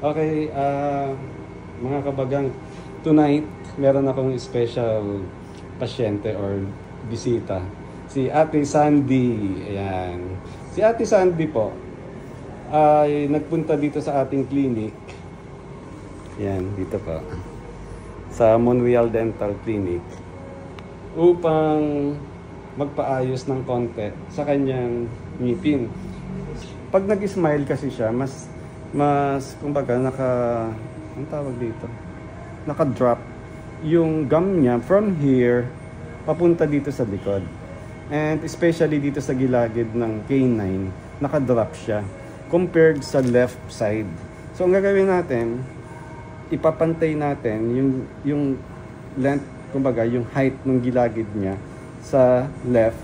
Okay, mga kabagang, tonight meron akong special pasyente or bisita. Si Ate Sandy. Ayan. Si Ate Sandy po ay nagpunta dito sa ating clinic. Ayan, dito po. Sa Monreal Dental Clinic. Upang magpaayos ng konti sa kanyang ngipin. Pag nag-smile kasi siya, mas kumbaga ang tawag dito, naka-drop yung gum niya from here papunta dito sa likod, and especially dito sa gilagid ng canine, naka-drop siya compared sa left side. So ang gagawin natin, ipapantay natin yung length, kumbaga yung height ng gilagid niya sa left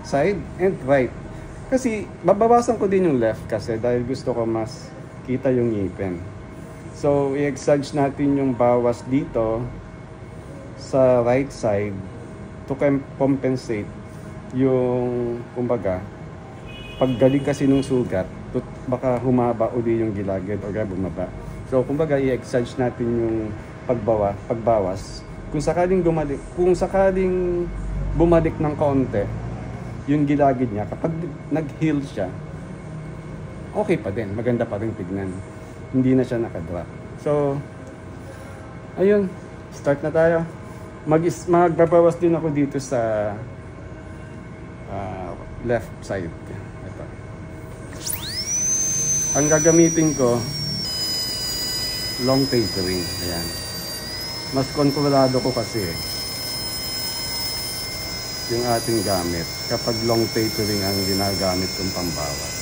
side and right. Kasi babawasan ko din yung left kasi dahil gusto ko mas kita yung ngipin. So i-exage natin yung bawas dito sa right side to compensate yung, kumbaga, paggaling kasi ng sugat, baka humaba uli yung gilagid o bumaba. So kumbaga i-exage natin yung pagbawas. Kung sakaling bumalik ng kaunti yung gilagid niya, kapag nag-heal siya, okay pa din, maganda pa rin tignan. Hindi na siya nakadrop. So, ayun, start na tayo. Magbabawas din ako dito sa left side. Ito. Ang gagamitin ko, long tapering. Ayan. Mas kontrolado ko kasi yung ating gamit kapag long tapering ang ginagamit kong pambawas.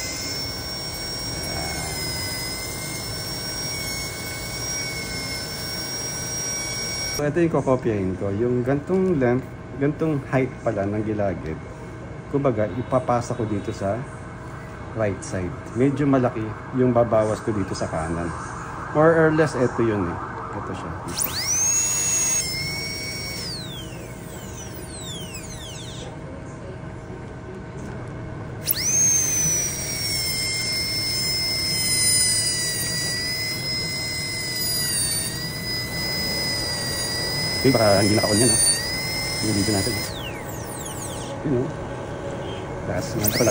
So ito yung kokopyahin ko, yung gantong length, gantong height pala ng gilagid, kumbaga ipapasa ko dito sa right side. Medyo malaki yung babawas ko dito sa kanan. More or less ito yun eh. Ito siya. Dito. Okay, baka hindi naka-on yan ha. Yung video natin. Yun o. Last na to.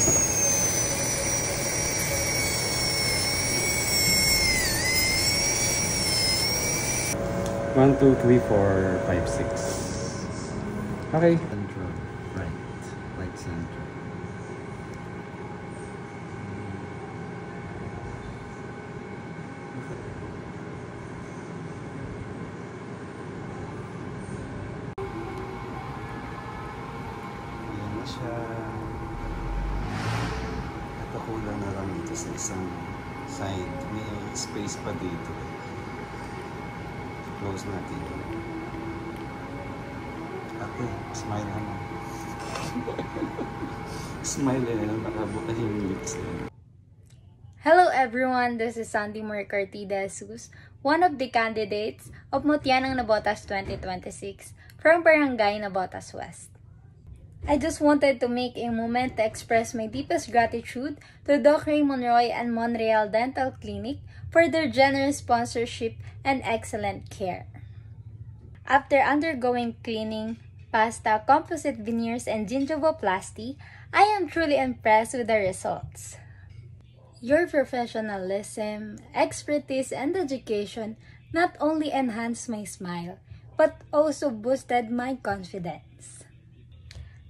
1, 2, 3, 4, 5, 6. Okay. Center, right center. Ayan na siya. Ito kulang na lang dito sa isang side. May space pa dito. Close natin. Ate, smile naman. Smile na, nakabuka yung lips. Hello everyone, this is Sandy Mercarti de Jesus, one of the candidates of Mutianang Nabotas 2026 from Barangay Nabotas West. I just wanted to make a moment to express my deepest gratitude to Doc Raymond Roy and Monreal Dental Clinic for their generous sponsorship and excellent care. After undergoing cleaning, pasta, composite veneers, and gingivoplasty, I am truly impressed with the results. Your professionalism, expertise, and education not only enhanced my smile, but also boosted my confidence.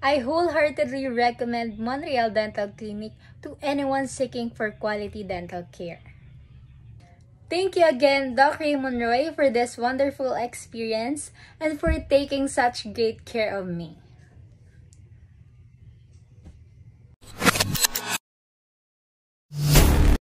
I wholeheartedly recommend Monreal Dental Clinic to anyone seeking for quality dental care. Thank you again, Doc Raymond Roy, for this wonderful experience and for taking such great care of me.